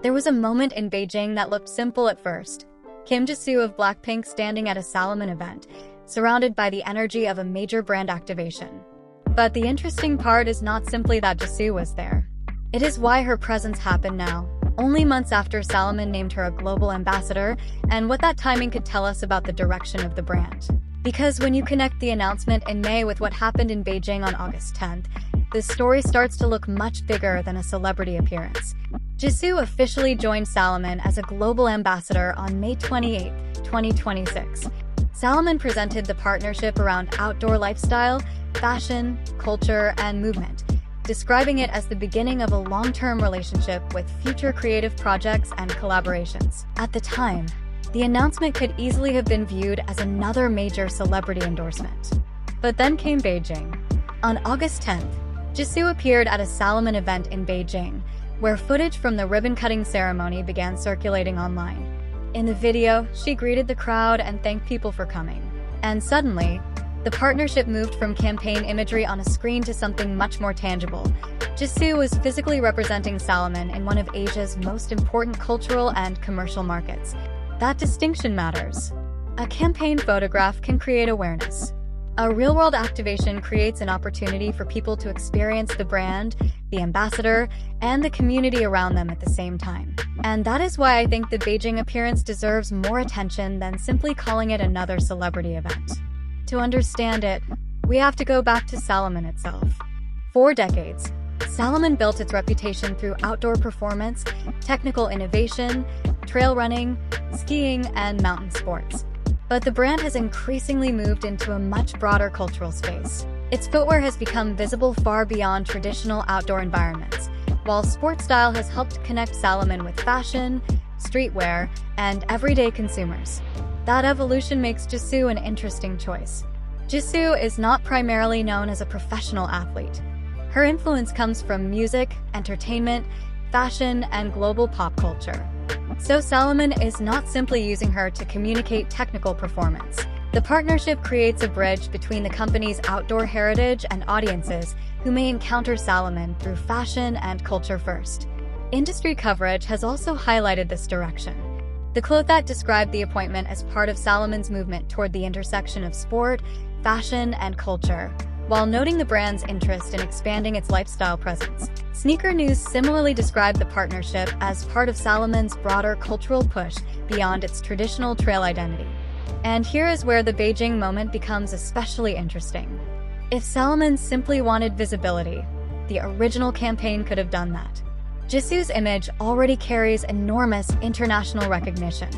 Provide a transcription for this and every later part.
There was a moment in Beijing that looked simple at first. Kim JISOO of BLACKPINK standing at a Salomon event, surrounded by the energy of a major brand activation. But the interesting part is not simply that JISOO was there. It is why her presence happened now, only months after Salomon named her a global ambassador, and what that timing could tell us about the direction of the brand. Because when you connect the announcement in May with what happened in Beijing on August 10th, the story starts to look much bigger than a celebrity appearance. JISOO officially joined Salomon as a global ambassador on May 28, 2026. Salomon presented the partnership around outdoor lifestyle, fashion, culture, and movement, describing it as the beginning of a long-term relationship with future creative projects and collaborations. At the time, the announcement could easily have been viewed as another major celebrity endorsement. But then came Beijing. On August 10th, JISOO appeared at a Salomon event in Beijing, where footage from the ribbon-cutting ceremony began circulating online. In the video, she greeted the crowd and thanked people for coming. And suddenly, the partnership moved from campaign imagery on a screen to something much more tangible. JISOO was physically representing Salomon in one of Asia's most important cultural and commercial markets. That distinction matters. A campaign photograph can create awareness. A real-world activation creates an opportunity for people to experience the brand, the ambassador, and the community around them at the same time. And that is why I think the Beijing appearance deserves more attention than simply calling it another celebrity event. To understand it, we have to go back to Salomon itself. For decades, Salomon built its reputation through outdoor performance, technical innovation, trail running, skiing, and mountain sports. But the brand has increasingly moved into a much broader cultural space. Its footwear has become visible far beyond traditional outdoor environments, while sports style has helped connect Salomon with fashion, streetwear, and everyday consumers. That evolution makes JISOO an interesting choice. JISOO is not primarily known as a professional athlete. Her influence comes from music, entertainment, fashion, and global pop culture. So Salomon is not simply using her to communicate technical performance. The partnership creates a bridge between the company's outdoor heritage and audiences who may encounter Salomon through fashion and culture first. Industry coverage has also highlighted this direction. The Clothat described the appointment as part of Salomon's movement toward the intersection of sport, fashion, and culture, while noting the brand's interest in expanding its lifestyle presence. Sneaker News similarly described the partnership as part of Salomon's broader cultural push beyond its traditional trail identity. And here is where the Beijing moment becomes especially interesting. If Salomon simply wanted visibility, the original campaign could have done that. JISOO's image already carries enormous international recognition,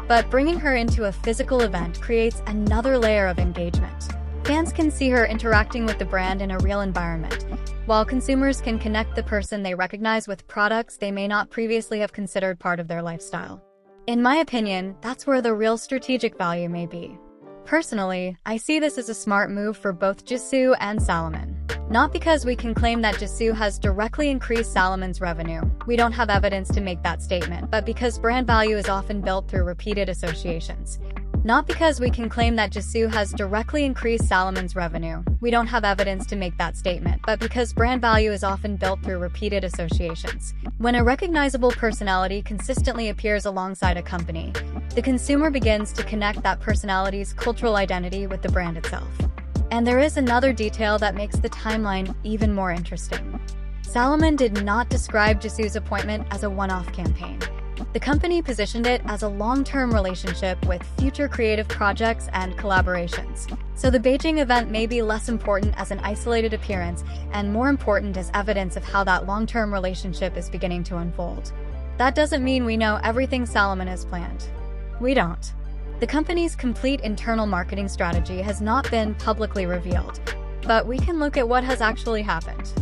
but bringing her into a physical event creates another layer of engagement. Fans can see her interacting with the brand in a real environment, while consumers can connect the person they recognize with products they may not previously have considered part of their lifestyle. In my opinion, that's where the real strategic value may be. Personally, I see this as a smart move for both JISOO and Salomon. Not because we can claim that JISOO has directly increased Salomon's revenue. We don't have evidence to make that statement, but because brand value is often built through repeated associations. Not because we can claim that JISOO has directly increased Salomon's revenue. We don't have evidence to make that statement, but because brand value is often built through repeated associations. When a recognizable personality consistently appears alongside a company, the consumer begins to connect that personality's cultural identity with the brand itself. And there is another detail that makes the timeline even more interesting. Salomon did not describe JISOO's appointment as a one-off campaign. The company positioned it as a long-term relationship with future creative projects and collaborations. So the Beijing event may be less important as an isolated appearance and more important as evidence of how that long-term relationship is beginning to unfold. That doesn't mean we know everything Salomon has planned. We don't. The company's complete internal marketing strategy has not been publicly revealed, but we can look at what has actually happened.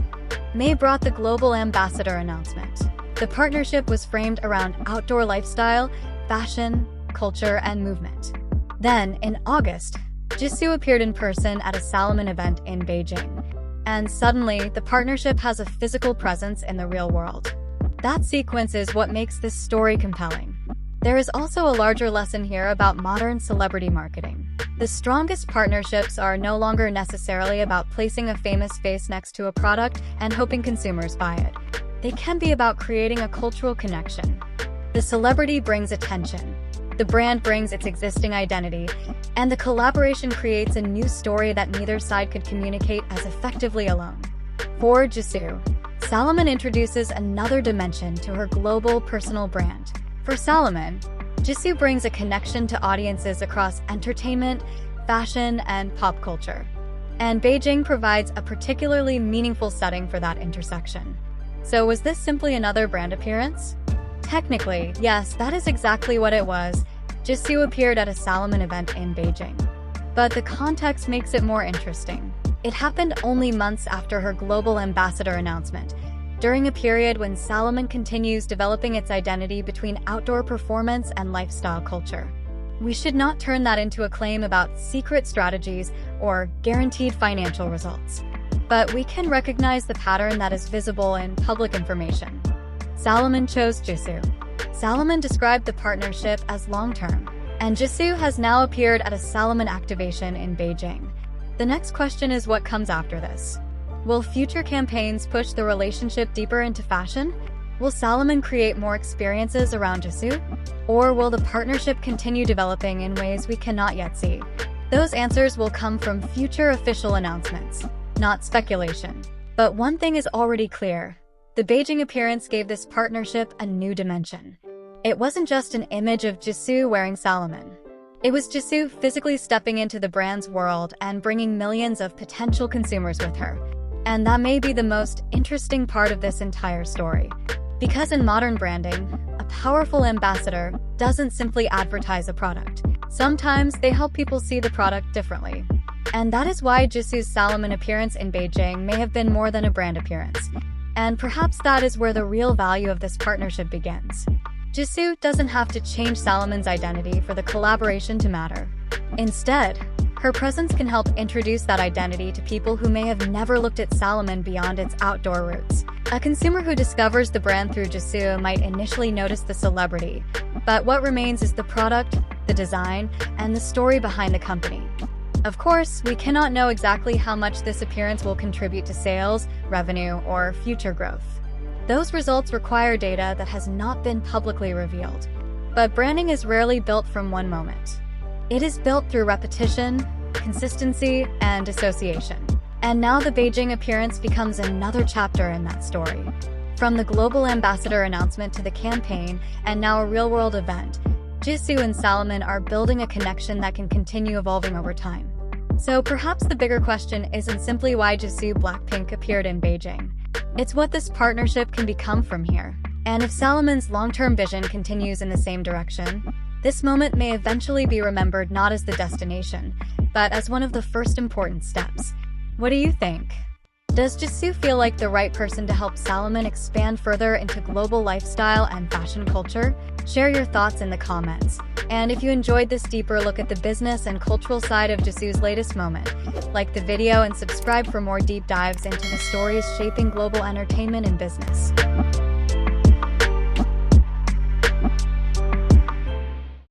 May brought the global ambassador announcement. The partnership was framed around outdoor lifestyle, fashion, culture, and movement. Then, in August, JISOO appeared in person at a Salomon event in Beijing. And suddenly, the partnership has a physical presence in the real world. That sequence is what makes this story compelling. There is also a larger lesson here about modern celebrity marketing. The strongest partnerships are no longer necessarily about placing a famous face next to a product and hoping consumers buy it. they can be about creating a cultural connection. The celebrity brings attention, the brand brings its existing identity, and the collaboration creates a new story that neither side could communicate as effectively alone. For JISOO, Salomon introduces another dimension to her global personal brand. For Salomon, JISOO brings a connection to audiences across entertainment, fashion, and pop culture. And Beijing provides a particularly meaningful setting for that intersection. So was this simply another brand appearance? Technically, yes, that is exactly what it was. JISOO appeared at a Salomon event in Beijing. But the context makes it more interesting. It happened only months after her global ambassador announcement, during a period when Salomon continues developing its identity between outdoor performance and lifestyle culture. We should not turn that into a claim about secret strategies or guaranteed financial results. But we can recognize the pattern that is visible in public information. Salomon chose JISOO. Salomon described the partnership as long-term, and JISOO has now appeared at a Salomon activation in Beijing. The next question is what comes after this. Will future campaigns push the relationship deeper into fashion? Will Salomon create more experiences around JISOO? Or will the partnership continue developing in ways we cannot yet see? Those answers will come from future official announcements, not speculation. But one thing is already clear. The Beijing appearance gave this partnership a new dimension. It wasn't just an image of JISOO wearing Salomon. It was JISOO physically stepping into the brand's world and bringing millions of potential consumers with her. And that may be the most interesting part of this entire story. Because in modern branding, a powerful ambassador doesn't simply advertise a product. Sometimes they help people see the product differently. And that is why JISOO's Salomon appearance in Beijing may have been more than a brand appearance. And perhaps that is where the real value of this partnership begins. JISOO doesn't have to change Salomon's identity for the collaboration to matter. Instead, her presence can help introduce that identity to people who may have never looked at Salomon beyond its outdoor roots. A consumer who discovers the brand through JISOO might initially notice the celebrity, but what remains is the product, the design, and the story behind the company. Of course, we cannot know exactly how much this appearance will contribute to sales, revenue, or future growth. Those results require data that has not been publicly revealed. But branding is rarely built from one moment. It is built through repetition, consistency, and association. And now the Beijing appearance becomes another chapter in that story. From the global ambassador announcement to the campaign, and now a real-world event, JISOO and Salomon are building a connection that can continue evolving over time. So perhaps the bigger question isn't simply why JISOO BLACKPINK appeared in Beijing. It's what this partnership can become from here. And if Salomon's long-term vision continues in the same direction, this moment may eventually be remembered not as the destination, but as one of the first important steps. What do you think? Does JISOO feel like the right person to help Salomon expand further into global lifestyle and fashion culture? Share your thoughts in the comments. And if you enjoyed this deeper look at the business and cultural side of JISOO's latest moment, like the video and subscribe for more deep dives into the stories shaping global entertainment and business.